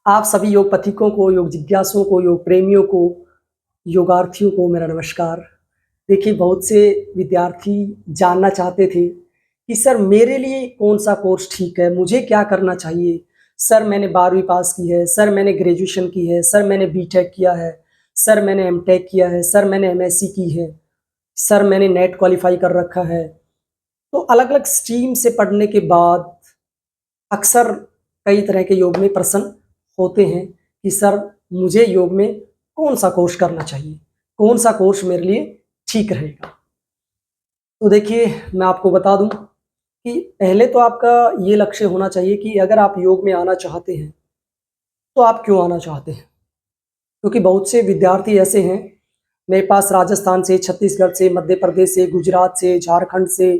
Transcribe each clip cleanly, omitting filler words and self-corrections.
आप सभी योग पथिकों को, योग जिज्ञासुओं को, योग प्रेमियों को, योगार्थियों को मेरा नमस्कार। देखिए, बहुत से विद्यार्थी जानना चाहते थे कि सर मेरे लिए कौन-सा कोर्स ठीक है, मुझे क्या करना चाहिए? सर मैंने 12वीं पास की है, सर मैंने ग्रेजुएशन की है, सर मैंने बीटेक किया है, सर मैंने एमटेक किया है, सर मैंने एमएससी की है, सर मैंने नेट क्वालीफाई कर रखा है। तो अलग-अलग स्ट्रीम से पढ़ने के बाद अक्सर कई तरह के योग में प्रश्न होते हैं कि सर मुझे योग में कौन-सा कोर्स करना चाहिए? कौन-सा कोर्स मेरे लिए ठीक रहेगा? तो देखिए, मैं आपको बता दूँ कि पहले तो आपका ये लक्ष्य होना चाहिए कि अगर आप योग में आना चाहते हैं, तो आप क्यों आना चाहते हैं? क्योंकि बहुत से विद्यार्थी ऐसे हैं, मेरे पास राजस्थान से, छत्तीसगढ़ से, मध्य प्रदेश से, गुजरात से, झारखंड से,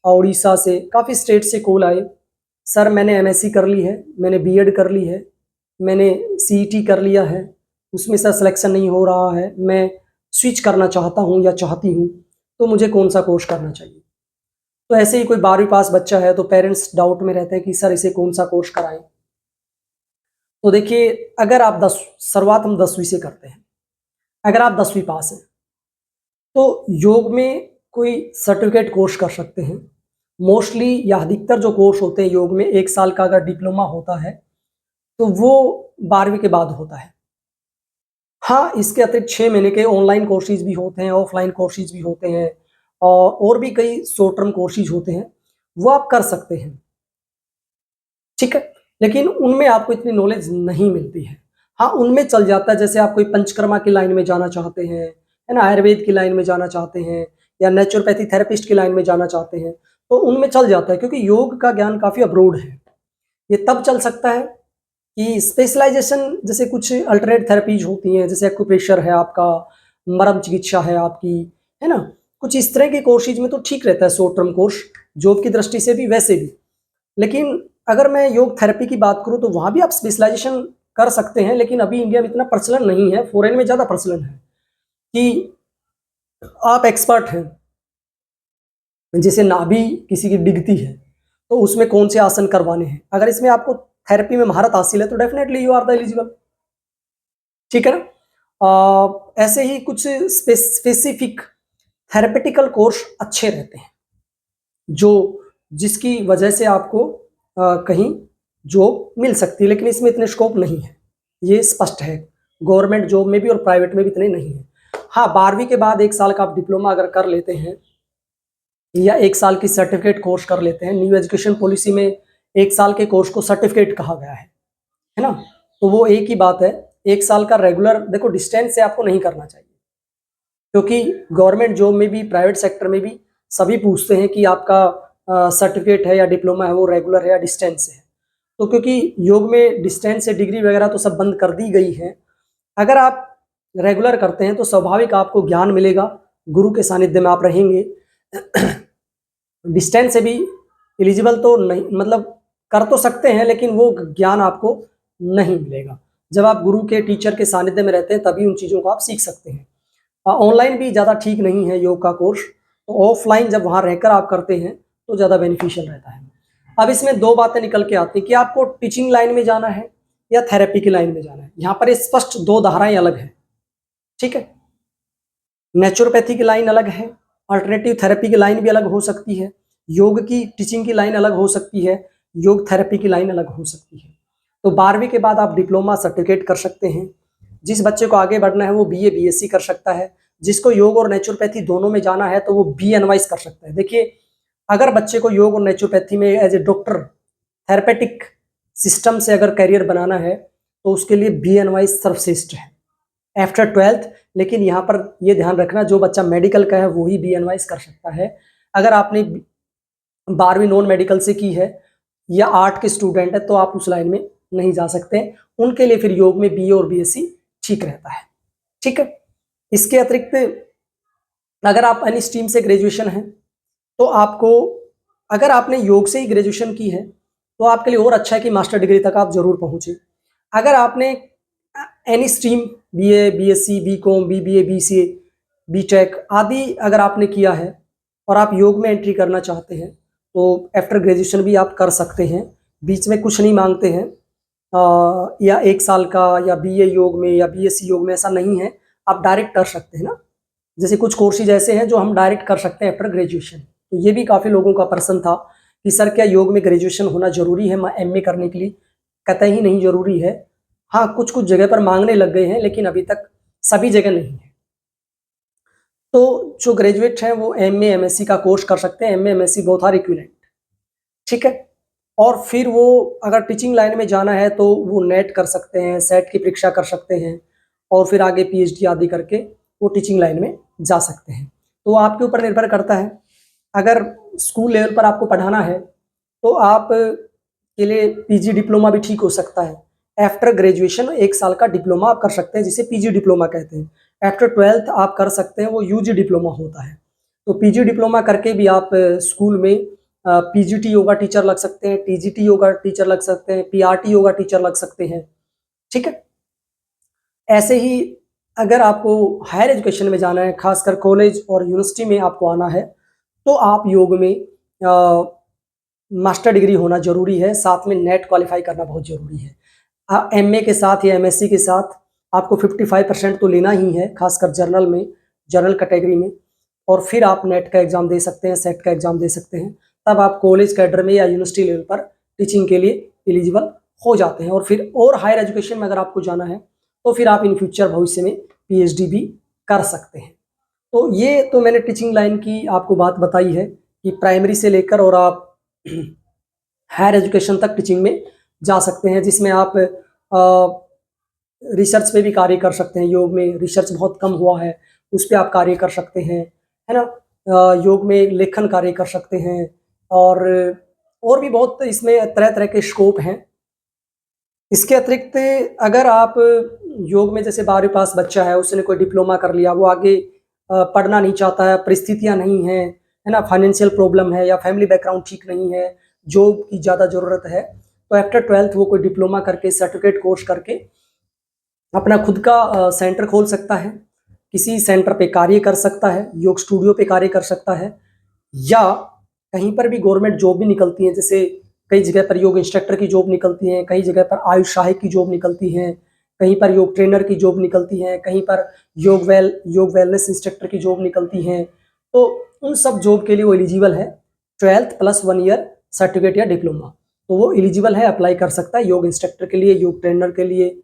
उड़ीसा से, काफ़ी स्टेट से कॉल आए। सर मैंने एमएससी कर ली है, मैंने बीएड कर ली है, मैंने सीईटी कर लिया है, उसमें सर सिलेक्शन नहीं हो रहा है, मैं स्विच करना चाहता हूँ या चाहती हूँ, तो मुझे कौन-सा कोर्स करना चाहिए? तो ऐसे ही कोई 12वीं पास बच्चा है, तो पेरेंट्स डाउट में रहते हैं कि सर इसे कौन-सा कोर्स कराएँ? तो देखिए, अगर आप 10 शुरुआत हम 10वीं से करते हैं। अगर आप 10वीं पास हैं, तो योग में कोई सर्टिफिकेट कोर्स कर सकते हैं। मोस्टली या अधिकतर जो कोर्स होते हैं योग में 1 साल का अगर डिप्लोमा होता है, तो वो 12वीं के बाद होता है। हाँ, इसके अतिरिक्त 6 महीने के ऑनलाइन कोर्सेज़ भी होते हैं, ऑफ़लाइन कोर्सेज़ भी होते हैं और भी कई शॉर्ट टर्म कोर्सेज़ होते हैं, वो आप कर सकते हैं, ठीक है? लेकिन उनमें आपको इतनी नॉलेज नहीं मिलती है। हाँ, उनमें चल जाता है जैसे आप कोई पंचकर्मा की लाइन में जाना चाहते हैं, है ना? आयुर्वेद की लाइन में जाना चाहते हैं या नेचुरोपैथी थेरेपिस्ट की लाइन में जाना चाहते हैं, तो उनमें चल जाता है क्योंकि योग का ज्ञान काफ़ी अब्रॉड है। ये तब चल सकता है कि स्पेशलाइज़ेशन जैसे कुछ अल्टरनेट थेरेपीज़ होती हैं, जैसे एक्यूप्रेशर है आपका, मर्म चिकित्सा है आपकी, है ना? कुछ इस तरह के कोर्सेज़ में तो ठीक रहता है शॉर्ट टर्म कोर्स, जॉब की दृष्टि से भी, वैसे भी। लेकिन अगर मैं योग थेरेपी की बात करूँ तो वहाँ भी आप स्पेशलाइज़ेशन कर सकते हैं, लेकिन अभी इंडिया में इतना प्रचलन नहीं है, फ़ॉरेन में ज़्यादा प्रचलन है कि आप एक्सपर्ट हैं। जैसे नाभि किसी की डिगती है, तो उसमें कौन से आसन करवाने हैं। अगर इसमें आपको थेरेपी में महारत हासिल है तो definitely you are the eligible, ठीक है ना? ऐसे ही कुछ स्पेसिफिक थेरेपेटिकल कोर्स अच्छे रहते हैं, जो जिसकी वजह से आपको कहीं जॉब मिल सकती है, लेकिन इसमें इतने स्कोप नहीं है, ये स्पष्ट है। गवर्नमेंट जॉब में भी और प्राइवेट में भी इतने नहीं हैं। हाँ, 12वीं के बाद 1 साल का आप डिप्लोमा अगर कर लेते हैं या 1 साल की सर्टिफिकेट कोर्स कर लेते हैं, न्यू एजुकेशन पॉलिसी में 1 साल के कोर्स को सर्टिफिकेट कहा गया है ना? तो वो एक ही बात है, 1 साल का रेगुलर देखो डिस्टेंस से आपको नहीं करना चाहिए, क्योंकि गवर्नमेंट जॉब में भी, प्राइवेट सेक्टर में भी सभी पूछते हैं कि आपका सर्टिफिकेट है या डिप्लोमा है वो रेगुलर है या डिस्टेंस से है। तो क्योंकि योग में डिस्टेंस से डिग्री वगैरह तो सब बंद कर दी गई है। अगर आप रेगुलर करते हैं तो स्वाभाविक आपको ज्ञान मिलेगा, गुरु के सानिध्य में आप रहेंगे। डिस्टेंस से भी एलिजिबल तो नहीं, मतलब कर तो सकते हैं, लेकिन वो ज्ञान आपको नहीं मिलेगा। जब आप गुरु के, टीचर के सानिध्य में रहते हैं तभी उन चीज़ों को आप सीख सकते हैं। ऑनलाइन भी ज़्यादा ठीक नहीं है योग का कोर्स, तो ऑफलाइन जब वहाँ रहकर आप करते हैं तो ज़्यादा बेनिफिशियल रहता है। अब इसमें 2 बातें निकल के आती हैं कि आपको टीचिंग लाइन में जाना है या थेरेपी की लाइन में जाना है। यहाँ पर स्पष्ट 2 धाराएँ अलग हैं, ठीक है? नेचुरोपैथी की लाइन अलग है, अल्टरनेटिव थेरेपी की लाइन भी अलग हो सकती है, योग की टीचिंग की लाइन अलग हो सकती है, योग थेरेपी की लाइन अलग हो सकती है। तो 12वीं के बाद आप डिप्लोमा सर्टिफिकेट कर सकते हैं। जिस बच्चे को आगे बढ़ना है वो बीए, बीएससी कर सकता है। जिसको योग और नेचुरोपैथी दोनों में जाना है तो वो बीएनवाइज़ कर सकता है। देखिए, अगर बच्चे को योग और नेचुरोपैथी में as a doctor, therapeutic system से अगर करियर बनाना है, तो उसके लिए बीएनवाइज़ सर्वश्रेष्ठ है। आफ्टर 12th, लेकिन यहाँ पर ये ध्यान रखना जो बच्चा मेडिकल का है वो ही बीएनवाइज़ कर सकता है। अगर आपने 12वीं नॉन मेडिकल से की है या आर्ट के स्टूडेंट है तो आप उस लाइन में नहीं जा सकते। उनके लिए फिर योग में बीए और बीएससी ठीक रहता है, ठीक है? इसके अतिरिक्त अगर आप एनी स्ट्रीम से ग्रेजुएशन हैं, तो आपको, अगर आपने योग से ही ग्रेजुएशन की है, तो आपके लिए और अच्छा है कि मास्टर डिग्री तक आप ज़रूर पहुँचे। अगर आपने any stream BA, BSc, BCom, BBA, BCA, BTech आदि अगर आपने किया है और आप योग में एंट्री करना चाहते हैं, तो आफ्टर ग्रेजुएशन भी आप कर सकते हैं। बीच में कुछ नहीं मांगते हैं, या 1 साल का या बीए योग में या बीएससी योग में, ऐसा नहीं है, आप डायरेक्ट कर सकते हैं ना। जैसे कुछ कोर्सेज ऐसे हैं जो हम डायरेक्ट कर सकते हैं आफ्टर ग्रेजुएशन। तो ये भी काफ़ी लोगों का प्रश्न था कि सर क्या योग में ग्रेजुएशन होना ज़रूरी है एमए करने के लिए? कतई ही नहीं ज़रूरी है। हाँ, कुछ-कुछ जगह पर माँगने लग गए हैं, लेकिन अभी तक सभी जगह नहीं है। तो जो ग्रेजुएट हैं वो एमए, एमएससी का कोर्स कर सकते हैं। MA, MSc both are equivalent, ठीक है? और फिर वो अगर टीचिंग लाइन में जाना है तो वो नेट कर सकते हैं, सेट की परीक्षा कर सकते हैं और फिर आगे पीएचडी आदि करके वो टीचिंग लाइन में जा सकते हैं। तो आपके ऊपर निर्भर करता है। अगर स्कूल लेवल पर आपको पढ़ाना है तो आप के लिए पीजी डिप्लोमा भी ठीक हो सकता है। आफ्टर ग्रेजुएशन 1 साल का डिप्लोमा आप कर सकते हैं, जिसे पीजी डिप्लोमा कहते हैं। आफ्टर 12th आप कर सकते हैं, वो यूजी डिप्लोमा होता है। तो पीजी डिप्लोमा करके भी आप स्कूल में पीजीटी योगा टीचर लग सकते हैं, टीजीटी योगा टीचर लग सकते हैं, पीआरटी योगा टीचर लग सकते हैं, ठीक है? ऐसे ही अगर आपको हायर एजुकेशन में जाना है, खासकर कॉलेज और यूनिवर्सिटी में आपको आना है, तो आप योग में मास्टर डिग्री होना ज़रूरी है, साथ में नेट क्वालिफाई करना बहुत ज़रूरी है। एमए के साथ या एमएससी के साथ आपको 55% तो लेना ही है, खासकर जर्नल में, जनरल कैटेगरी में, और फिर आप नेट का एग्ज़ाम दे सकते हैं, सेट का एग्ज़ाम दे सकते हैं। तब आप कॉलेज कैडर में या यूनिवर्सिटी लेवल पर टीचिंग के लिए एलिजिबल हो जाते हैं। और फिर और हायर एजुकेशन में अगर आपको जाना है तो फिर आप इन फ्यूचर भविष्य में पीएचडी भी कर सकते हैं। तो ये तो मैंने टीचिंग लाइन की आपको बात बताई है कि प्राइमरी से लेकर और आप हायर एजुकेशन तक टीचिंग में जा सकते हैं, जिसमें आप रिसर्च पे भी कार्य कर सकते हैं। योग में रिसर्च बहुत कम हुआ है, उस पे आप कार्य कर सकते हैं, है ना? योग में लेखन कार्य कर सकते हैं और भी बहुत इसमें तरह-तरह के स्कोप हैं। इसके अतिरिक्त अगर आप योग में, जैसे 12वीं पास बच्चा है, उसने कोई डिप्लोमा कर लिया, वो आगे पढ़ना नहीं चाहता है, परिस्थितियाँ नहीं हैं, है ना? फाइनेंशियल प्रॉब्लम है या फैमिली बैकग्राउंड ठीक नहीं है, जॉब की ज़्यादा ज़रूरत है, तो आफ्टर 12th वो कोई डिप्लोमा करके, सर्टिफिकेट कोर्स करके अपना खुद का सेंटर खोल सकता है, किसी सेंटर पे कार्य कर सकता है, योग स्टूडियो पे कार्य कर सकता है, या कहीं पर भी गवर्नमेंट जॉब भी निकलती है। जैसे कई जगह पर योग इंस्ट्रक्टर की जॉब निकलती है, कई जगह पर आयुष सहायक की जॉब निकलती है, कहीं पर योग ट्रेनर की जॉब निकलती है, कहीं पर योग वेलनेस इंस्ट्रक्टर की जॉब निकलती है। तो उन सब जॉब के लिए वो एलिजिबल है, 12th प्लस 1 ईयर सर्टिफिकेट या डिप्लोमा, तो वो एलिजिबल है, अप्लाई कर सकता है योग इंस्ट्रक्टर के लिए, योग ट्रेनर के लिए,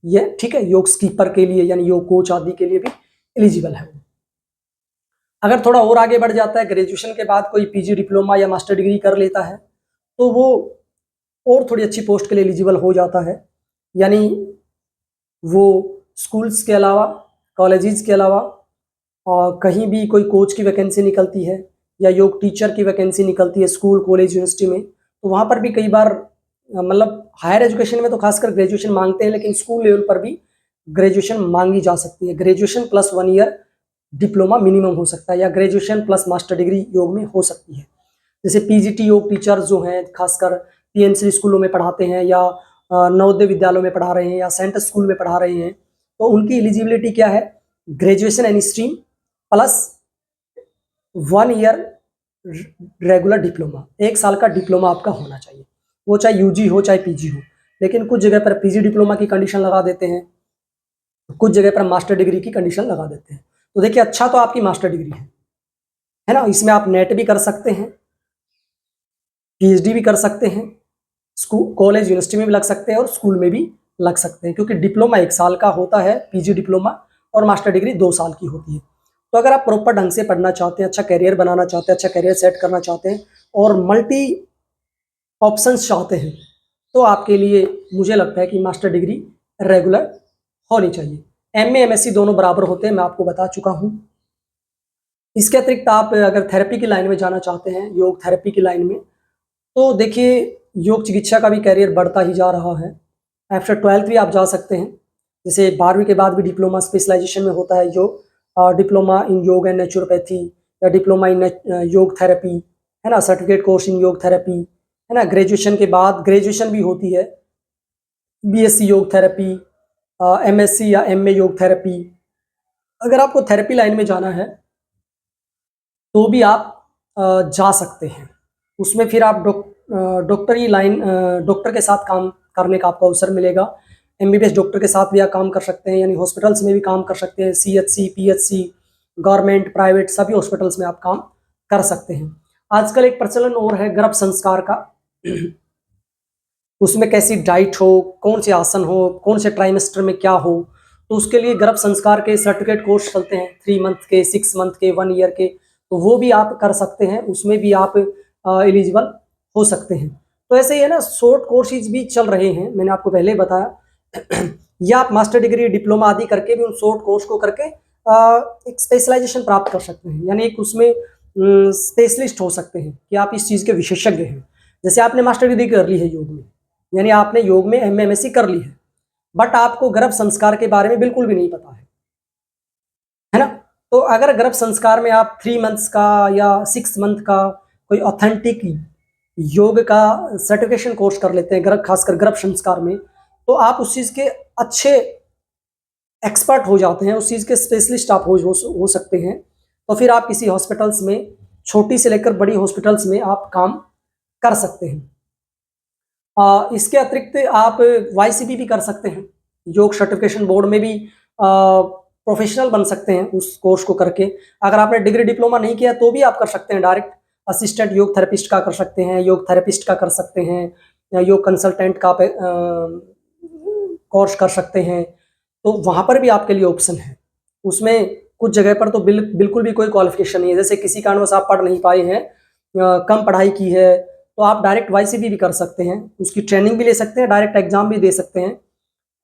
ये ठीक है, योग स्कीपर के लिए यानी योग कोच आदि के लिए भी एलिजिबल है। अगर थोड़ा और आगे बढ़ जाता है, ग्रेजुएशन के बाद कोई पीजी डिप्लोमा या मास्टर डिग्री कर लेता है, तो वो और थोड़ी अच्छी पोस्ट के लिए एलिजिबल हो जाता है। यानी वो स्कूल्स के अलावा, कॉलेजेस के अलावा और कहीं भी कोई कोच की वैकेंसी निकलती है या योग टीचर की वैकेंसी निकलती है स्कूल, कॉलेज, यूनिवर्सिटी में, तो वहाँ पर भी कई बार मतलब हायर एजुकेशन में तो खासकर ग्रेजुएशन मांगते हैं, लेकिन स्कूल लेवल पर भी ग्रेजुएशन मांगी जा सकती है। Graduation plus 1 year diploma minimum हो सकता है, या ग्रेजुएशन प्लस मास्टर डिग्री योग में हो सकती है। जैसे पीजीटी योग टीचर्स जो हैं, खासकर पीएमसी स्कूलों में पढ़ाते हैं या नवोदय विद्यालयों में पढ़ा रहे हैं या सेंटर स्कूल में पढ़ा रहे हैं, तो उनकी एलिजिबिलिटी क्या है? Graduation any stream plus 1 year regular diploma, 1 साल का डिप्लोमा आपका होना चाहिए, वो चाहे यूजी हो चाहे पीजी हो। लेकिन कुछ जगह पर पीजी डिप्लोमा की कंडीशन लगा देते हैं, कुछ जगह पर मास्टर डिग्री की कंडीशन लगा देते हैं। तो देखिए, अच्छा तो आपकी मास्टर डिग्री है ना? इसमें आप नेट भी कर सकते हैं, पीएचडी भी कर सकते हैं, स्कूल, कॉलेज, यूनिवर्सिटी में भी लग सकते हैं और स्कूल में भी लग सकते हैं, क्योंकि डिप्लोमा 1 साल का होता है, पीजी डिप्लोमा, और मास्टर डिग्री 2 साल की होती है। तो अगर आप प्रॉपर ढंग से पढ़ना चाहते हैं, अच्छा करियर बनाना चाहते हैं, अच्छा करियर सेट करना चाहते हैं और मल्टी ऑप्शंस चाहते हैं, तो आपके लिए मुझे लगता है कि मास्टर डिग्री रेगुलर होनी चाहिए। एमए, एमएससी दोनों बराबर होते हैं, मैं आपको बता चुका हूँ। इसके अतिरिक्त आप अगर थेरेपी की लाइन में जाना चाहते हैं, योग थेरेपी की लाइन में, तो देखिए योग चिकित्सा का भी करियर बढ़ता ही जा रहा है। आफ्टर 12th भी आप जा सकते हैं, जैसे 12वीं के बाद भी डिप्लोमा स्पेशलाइजेशन में होता है योग, डिप्लोमा इन योग एंड नेचुरोपैथी या डिप्लोमा इन योग थेरेपी, है ना? सर्टिफिकेट कोर्स इन योग थेरेपी, है ना? ग्रेजुएशन के बाद ग्रेजुएशन भी होती है, बीएससी योग थेरेपी, एमएससी या एमए योग थेरेपी। अगर आपको थेरेपी लाइन में जाना है तो भी आप जा सकते हैं। उसमें फिर आप डॉक्टरी लाइन, डॉक्टर के साथ काम करने का आपको अवसर मिलेगा। एमबीबीएस डॉक्टर के साथ भी आप काम कर सकते हैं, यानी हॉस्पिटल्स में भी काम कर सकते हैं, सीएचसी, पीएचसी, गवर्नमेंट, प्राइवेट सभी हॉस्पिटल्स में आप काम कर सकते हैं। आजकल एक प्रचलन और है गर्भ संस्कार का। उसमें कैसी डाइट हो, कौन से आसन हो, कौन से ट्राइमेस्टर में क्या हो, तो उसके लिए गर्भ संस्कार के सर्टिफिकेट कोर्स चलते हैं 3 मंथ के, 6 मंथ के, 1 ईयर के, तो वो भी आप कर सकते हैं, उसमें भी आप एलिजिबल हो सकते हैं। तो ऐसे ही है ना, शॉर्ट कोर्सेज भी चल रहे हैं, मैंने आपको पहले ही बताया। या आप मास्टर डिग्री, डिप्लोमा आदि करके भी उन शॉर्ट कोर्स को करके एक स्पेशलाइजेशन प्राप्त कर सकते हैं, यानी एक उसमें स्पेशलिस्ट हो सकते हैं कि आप इस चीज़ के विशेषज्ञ हैं। जैसे आपने मास्टर डिग्री कर ली है योग में, यानी आपने योग में एमए एमएससी कर ली है, बट आपको गर्भ संस्कार के बारे में बिल्कुल भी नहीं पता है ना? तो अगर गर्भ संस्कार में आप 3 मंथ्स का या 6 मंथ का कोई ऑथेंटिक योग का सर्टिफिकेशन कोर्स कर लेते हैं, गर्भ, खासकर गर्भ संस्कार में, तो आप उस चीज़ के अच्छे एक्सपर्ट हो जाते हैं, उस चीज़ के स्पेशलिस्ट आप हो सकते हैं। तो फिर आप किसी हॉस्पिटल्स में, छोटी से लेकर बड़ी हॉस्पिटल्स में आप काम कर सकते हैं। इसके अतिरिक्त आप वाईसीबी भी कर सकते हैं, योग सर्टिफिकेशन बोर्ड में भी प्रोफेशनल बन सकते हैं उस कोर्स को करके। अगर आपने डिग्री डिप्लोमा नहीं किया तो भी आप कर सकते हैं, डायरेक्ट असिस्टेंट योग थेरेपिस्ट का कर सकते हैं, योग थेरेपिस्ट का कर सकते हैं, या योग कंसल्टेंट का कोर्स कर सकते हैं। तो वहाँ पर भी आपके लिए ऑप्शन है। उसमें कुछ जगह पर तो बिल्कुल भी कोई क्वालिफिकेशन नहीं है, जैसे किसी कारणवश आप पढ़ नहीं पाए हैं, कम पढ़ाई की है, तो आप डायरेक्ट वाईसीबी भी कर सकते हैं, उसकी ट्रेनिंग भी ले सकते हैं, डायरेक्ट एग्जाम भी दे सकते हैं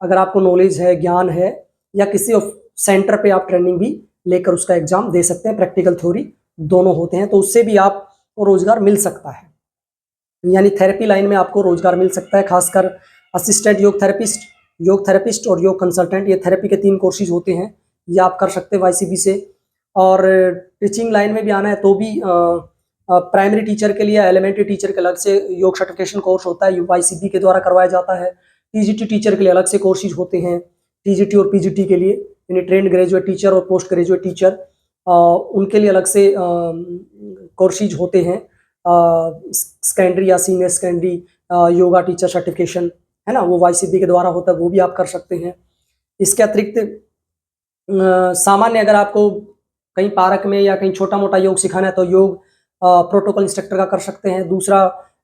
अगर आपको नॉलेज है, ज्ञान है, या किसी सेंटर पे आप ट्रेनिंग भी लेकर उसका एग्जाम दे सकते हैं। प्रैक्टिकल थ्योरी दोनों होते हैं, तो उससे भी आपको रोजगार मिल सकता है, यानी थेरेपी लाइन में आपको रोजगार मिल सकता है। खासकर असिस्टेंट योग थेरेपिस्ट और योग कंसल्टेंट, ये थेरेपी के 3 कोर्सेज होते हैं, ये आप कर सकते हैं वाईसीबी से। और टीचिंग लाइन में भी आना है तो भी प्राइमरी टीचर के लिए, एलिमेंट्री टीचर के अलग से योग सर्टिफिकेशन कोर्स होता है, वाईसीबी के द्वारा करवाया जाता है। टीजीटी टीचर के लिए अलग से कोर्सेज होते हैं, टीजीटी और पीजीटी के लिए, यानी ट्रेंड ग्रेजुएट टीचर और पोस्ट ग्रेजुएट टीचर, उनके लिए अलग से कोर्सेज होते हैं। सेकेंडरी या senior secondary yoga teacher certification है ना, वो वाईसीबी के द्वारा होता है, वो भी आप कर सकते हैं। इसके अतिरिक्त सामान्य अगर आपको कहीं पार्क में या कहीं छोटा मोटा योग सिखाना है तो योग प्रोटोकॉल इंस्ट्रक्टर का कर सकते हैं। दूसरा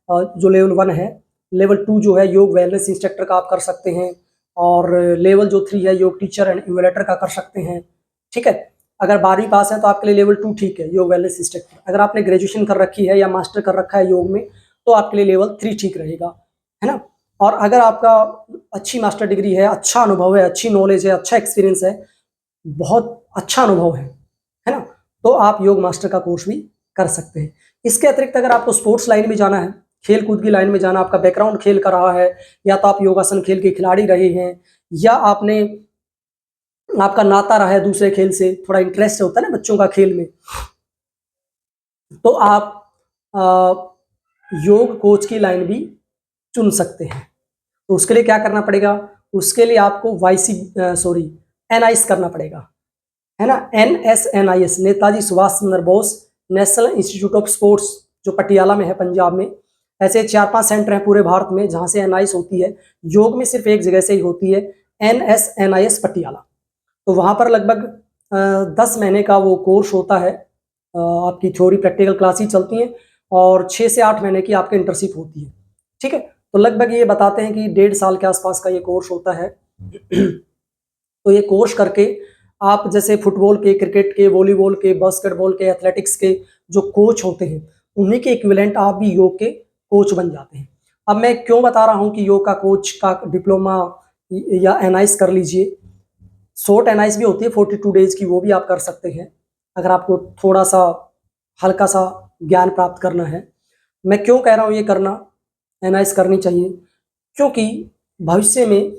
जो लेवल 1 है, लेवल 2 जो है योग वेलनेस इंस्ट्रक्टर का आप कर सकते हैं, और लेवल जो 3 है योग टीचर एंड इवेलेटर का कर सकते हैं। ठीक है, अगर 12वीं पास है तो आपके लिए लेवल 2 ठीक है, योग वेलनेस इंस्ट्रक्टर। अगर आपने ग्रेजुएशन कर रखी है या मास्टर कर रखा है योग में, तो आपके लिए लेवल 3 ठीक रहेगा, है ना। और अगर आपका अच्छी मास्टर डिग्री है, अच्छा अनुभव है, अच्छी नॉलेज है, अच्छा एक्सपीरियंस है, बहुत अच्छा अनुभव है ना, तो आप योग मास्टर का कोर्स भी कर सकते हैं। इसके अतिरिक्त अगर आपको स्पोर्ट्स लाइन में जाना है, खेल कूद की लाइन में जाना, आपका बैकग्राउंड खेल का रहा है, या तो आप योगासन खेल के खिलाड़ी रहे हैं, या आपका नाता रहा है दूसरे खेल से, थोड़ा इंटरेस्ट होता है ना बच्चों का खेल में, तो आप योग कोच की लाइन भी चुन सकते हैं। तो उसके लिए क्या करना पड़ेगा, उसके लिए आपको एनआईएस करना पड़ेगा, है ना। NSNIS, Netaji Subhash Chandra Bose national institute of sports, जो पटियाला में है, पंजाब में। ऐसे 4-5 सेंटर हैं पूरे भारत में जहां से एनआईएस होती है। योग में सिर्फ एक जगह से ही होती है, NSNIS पटियाला। तो वहां पर लगभग 10 महीने का वो कोर्स होता है, आपकी थ्योरी प्रैक्टिकल क्लास ही चलती हैं, और 6 से 8 महीने की आपकी इंटर्नशिप होती है। ठीक है, तो लगभग ये बताते हैं कि 1.5 साल के आसपास का ये कोर्स होता है। तो ये कोर्स करके आप जैसे फुटबॉल के, क्रिकेट के, वॉलीबॉल के, बास्केटबॉल के, एथलेटिक्स के जो कोच होते हैं, उन्हीं के इक्विवेलेंट आप भी योग के कोच बन जाते हैं। अब मैं क्यों बता रहा हूँ कि योग का कोच का डिप्लोमा या एनआईएस कर लीजिए। शॉर्ट एनआईएस भी होती है 42 डेज की, वो भी आप कर सकते हैं अगर आपको थोड़ा सा हल्का सा ज्ञान प्राप्त करना है। मैं क्यों कह रहा हूँ ये करना, एनआईएस करनी चाहिए, क्योंकि भविष्य में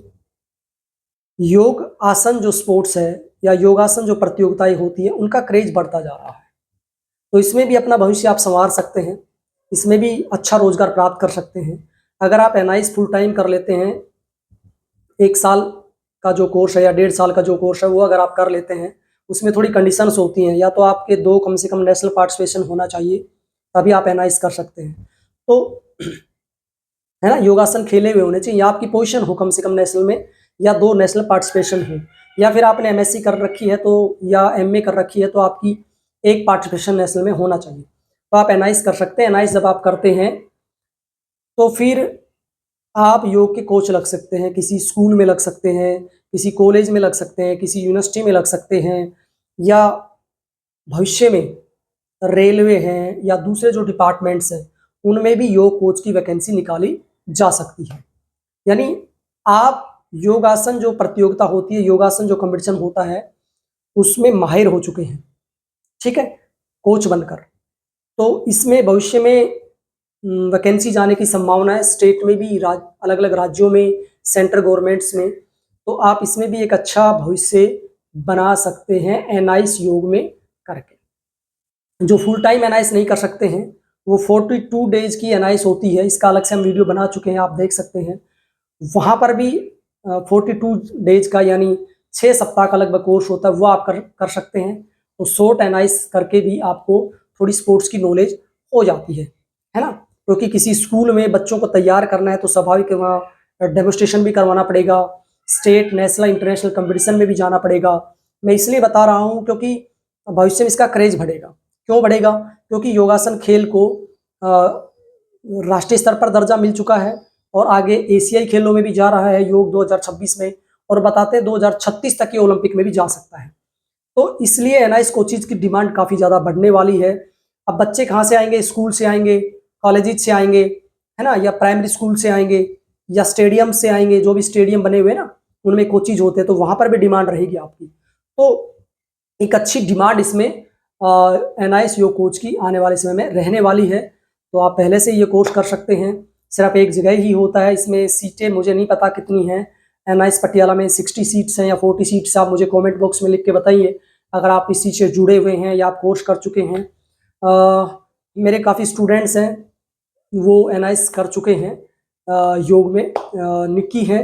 योग आसन जो स्पोर्ट्स है या योगासन जो प्रतियोगिताएं होती है, उनका क्रेज बढ़ता जा रहा है। तो इसमें भी अपना भविष्य आप संवार सकते हैं, इसमें भी अच्छा रोजगार प्राप्त कर सकते हैं। अगर आप एनआईएस फुल टाइम कर लेते हैं, 1 साल का जो कोर्स है या 1.5 साल का जो कोर्स है, वो अगर आप कर लेते हैं, उसमें थोड़ी कंडीशंस होती हैं, या तो आपके 2 कम से कम नेशनल पार्टिसिपेशन होना चाहिए, तभी आप एनआईएस कर सकते हैं। तो है ना, योगासन खेले हुए होने चाहिए, या आपकी पोजीशन हो कम से कम नेशनल में, या 2 नेशनल पार्टिसिपेशन हो, या फिर आपने एमएससी कर रखी है तो, या एमए कर रखी है तो आपकी एक पार्टिसिपेशन नेशनल में होना चाहिए। तो आप एनआईएस कर सकते हैं। एनआईएस जब आप करते हैं तो फिर आप योग के कोच लग सकते हैं, किसी स्कूल में लग सकते हैं, किसी कॉलेज में लग सकते हैं, किसी यूनिवर्सिटी में लग सकते हैं, या भविष्य में रेलवे हैं या दूसरे जो डिपार्टमेंट्स हैं उनमें भी योग कोच की वैकेंसी निकाली जा सकती है। यानी आप योगासन जो प्रतियोगिता होती है, योगासन जो कंपटीशन होता है, उसमें माहिर हो चुके हैं, ठीक है, कोच बनकर। तो इसमें भविष्य में वैकेंसी जाने की संभावना है, स्टेट में भी, अलग अलग राज्यों में, सेंट्रल गवर्नमेंट्स में। तो आप इसमें भी एक अच्छा भविष्य बना सकते हैं एनआईएस योग में करके। जो फुल टाइम एनआईएस नहीं कर सकते हैं वो 42 डेज की एनआईएस होती है, इसका अलग से हम वीडियो बना चुके हैं, आप देख सकते हैं। वहाँ पर भी 42 डेज का यानी 6 सप्ताह का लगभग कोर्स होता है, वो आप कर सकते हैं। तो शॉर्ट एनआईएस करके भी आपको थोड़ी स्पोर्ट्स की नॉलेज हो जाती है ना। क्योंकि किसी स्कूल में बच्चों को तैयार करना है तो स्वाभाविक है वहाँ डेमोस्ट्रेशन भी करवाना पड़ेगा, स्टेट नेशनल इंटरनेशनल कंपटीशन में भी जाना पड़ेगा। मैं इसलिए बता रहा हूँ क्योंकि भविष्य में इसका क्रेज बढ़ेगा। क्यों बढ़ेगा? क्योंकि योगासन खेल को राष्ट्रीय स्तर पर दर्जा मिल चुका है और आगे एशियाई खेलों में भी जा रहा है योग 2026 में, और बताते हैं 2036 तक ये ओलंपिक में भी जा सकता है। तो इसलिए एनआईएस कोचिज की डिमांड काफ़ी ज़्यादा बढ़ने वाली है। अब बच्चे कहाँ से आएंगे? स्कूल से आएंगे, कॉलेजेस से आएंगे, है ना, या प्राइमरी स्कूल से आएंगे, या स्टेडियम से आएंगे, जो भी स्टेडियम बने हुए ना उनमें कोचिज होते हैं, तो वहाँ पर भी डिमांड रहेगी आपकी। तो एक अच्छी डिमांड इसमें एनआईएस योग कोच की आने वाले समय में रहने वाली है। तो आप पहले से ये कोर्स कर सकते हैं, सिर्फ एक जगह ही होता है। इसमें सीटें मुझे नहीं पता कितनी हैं। एनआईएस पटियाला में 60 सीट्स हैं या 40 सीट्स, आप मुझे कमेंट बॉक्स में लिख के बताइए अगर आप इस चीज़ से जुड़े हुए हैं या आप कोर्स कर चुके हैं। मेरे काफ़ी स्टूडेंट्स हैं वो एनआईएस कर चुके हैं योग में। निक्की है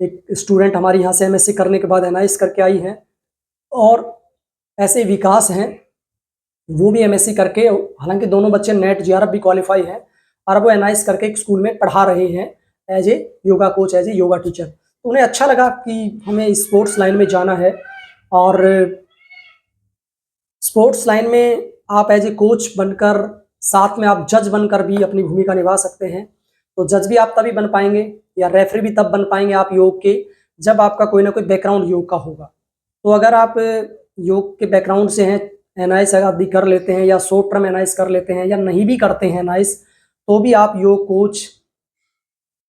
एक स्टूडेंट हमारी यहाँ से एमएससी करने के बाद एनआईएस करके आई है, और ऐसे विकास हैं वो भी एमएससी करके, हालांकि दोनों बच्चे नेट जेआरएफ भी क्वालिफाई है, और वो एनआईएस करके एक स्कूल में पढ़ा रहे हैं as a yoga coach, as a yoga teacher. तो उन्हें अच्छा लगा कि हमें स्पोर्ट्स लाइन में जाना है, और स्पोर्ट्स लाइन में आप एज ए कोच बनकर साथ में आप जज बनकर भी अपनी भूमिका निभा सकते हैं। तो जज भी आप तभी बन पाएंगे या रेफरी भी तब बन पाएंगे आप योग के, जब आपका कोई ना कोई बैकग्राउंड योग का होगा। तो अगर आप योग के बैकग्राउंड से हैं, एनआईएस अगर कर लेते हैं या शॉर्ट टर्म एनआईएस कर लेते हैं या नहीं भी करते हैं एनआईएस, तो भी आप योग कोच,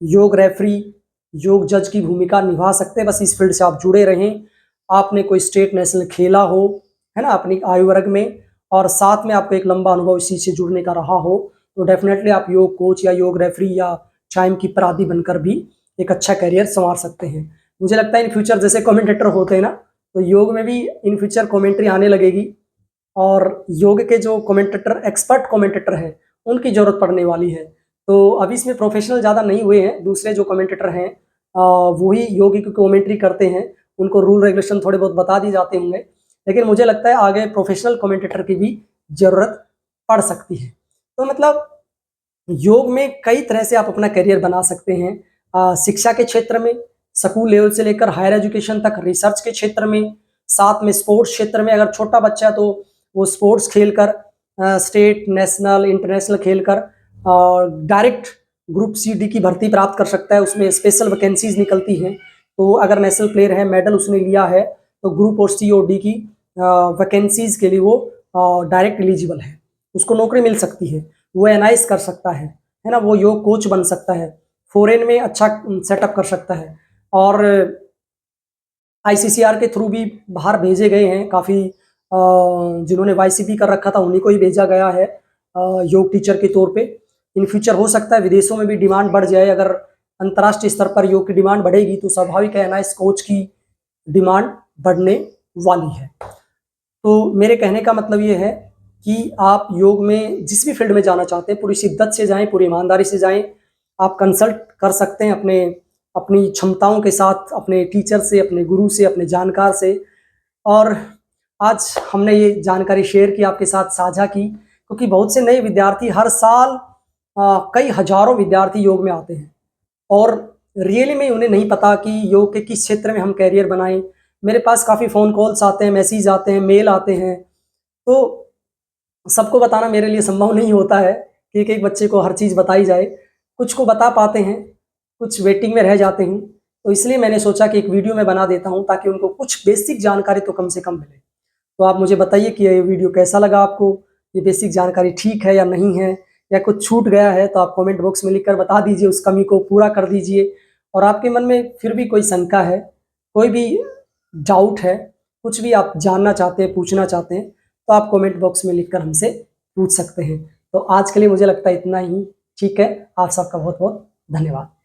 योग रेफरी, योग जज की भूमिका निभा सकते हैं। बस इस फील्ड से आप जुड़े रहें, आपने कोई स्टेट नेशनल खेला हो, है ना, अपनी आयु वर्ग में, और साथ में आपको एक लंबा अनुभव इस चीज़ से जुड़ने का रहा हो, तो डेफिनेटली आप योग कोच या योग रेफरी या टाइम कीपर आदि बनकर भी एक अच्छा करियर संवार सकते हैं। मुझे लगता है इन फ्यूचर जैसे कमेंटेटर होते हैं ना, तो योग में भी इन फ्यूचर कमेंट्री आने लगेगी, और योग के जो कमेंटेटर, एक्सपर्ट कमेंटेटर हैं, उनकी ज़रूरत पड़ने वाली है। तो अभी इसमें प्रोफेशनल ज़्यादा नहीं हुए हैं, दूसरे जो कमेंटेटर हैं वही योग की कमेंट्री करते हैं, उनको रूल रेगुलेशन थोड़े बहुत बता दिए जाते होंगे, लेकिन मुझे लगता है आगे प्रोफेशनल कमेंटेटर की भी ज़रूरत पड़ सकती है। तो मतलब योग में कई तरह से आप अपना करियर बना सकते हैं। शिक्षा के क्षेत्र में, स्कूल लेवल से लेकर हायर एजुकेशन तक, रिसर्च के क्षेत्र में, साथ में स्पोर्ट्स क्षेत्र में, अगर छोटा बच्चा है तो वो स्पोर्ट्स खेलकर स्टेट नेशनल इंटरनेशनल खेलकर डायरेक्ट ग्रुप सी डी की भर्ती प्राप्त कर सकता है। उसमें स्पेशल वैकेंसीज निकलती हैं, तो अगर नेशनल प्लेयर है, मेडल उसने लिया है, तो ग्रुप और सी और डी की वैकेंसीज के लिए वो डायरेक्ट एलिजिबल है, उसको नौकरी मिल सकती है। वो एनआईएस कर सकता है ना, वो योग कोच बन सकता है, फॉरेन में अच्छा सेटअप कर सकता है, और आईसीसीआर के थ्रू भी बाहर भेजे गए हैं काफ़ी, जिन्होंने वाईसीपी कर रखा था उन्हीं को ही भेजा गया है योग टीचर के तौर पे। इन फ्यूचर हो सकता है विदेशों में भी डिमांड बढ़ जाए, अगर अंतर्राष्ट्रीय स्तर पर योग की डिमांड बढ़ेगी तो स्वाभाविक है एनआईएस कोच की डिमांड बढ़ने वाली है। तो मेरे कहने का मतलब ये है कि आप योग में जिस भी फील्ड में जाना चाहते हैं पूरी शिद्दत से जाएं, पूरी ईमानदारी से जाएं। आप कंसल्ट कर सकते हैं अपनी क्षमताओं के साथ, अपने टीचर से, अपने गुरु से, अपने जानकार से। और आज हमने ये जानकारी शेयर की, आपके साथ साझा की, क्योंकि बहुत से नए विद्यार्थी हर साल कई हजारों विद्यार्थी योग में आते हैं, और रियली में उन्हें नहीं पता कि योग के किस क्षेत्र में हम करियर बनाएं। मेरे पास काफ़ी फ़ोन कॉल्स आते हैं, मैसेज आते हैं, मेल आते हैं, तो सबको बताना मेरे लिए संभव नहीं होता है कि एक-एक बच्चे को हर चीज़ बताई जाए। कुछ को बता पाते हैं, कुछ वेटिंग में रह जाते हैं, तो इसलिए मैंने सोचा कि एक वीडियो मैं बना देता हूँ ताकि उनको कुछ बेसिक जानकारी तो कम से कम मिले। तो आप मुझे बताइए कि ये वीडियो कैसा लगा आपको? ये बेसिक जानकारी ठीक है या नहीं है? या कुछ छूट गया है तो आप कमेंट बॉक्स में लिखकर बता दीजिए, उस कमी को पूरा कर दीजिए। और आपके मन में फिर भी कोई शंका है, कोई भी डाउट है, कुछ भी आप जानना चाहते हैं, पूछना चाहते हैं, तो आप कमेंट बॉक्स में लिखकर हमसे पूछ सकते हैं। तो आज के लिए मुझे लगता है इतना ही ठीक है। आप सबका बहुत-बहुत धन्यवाद।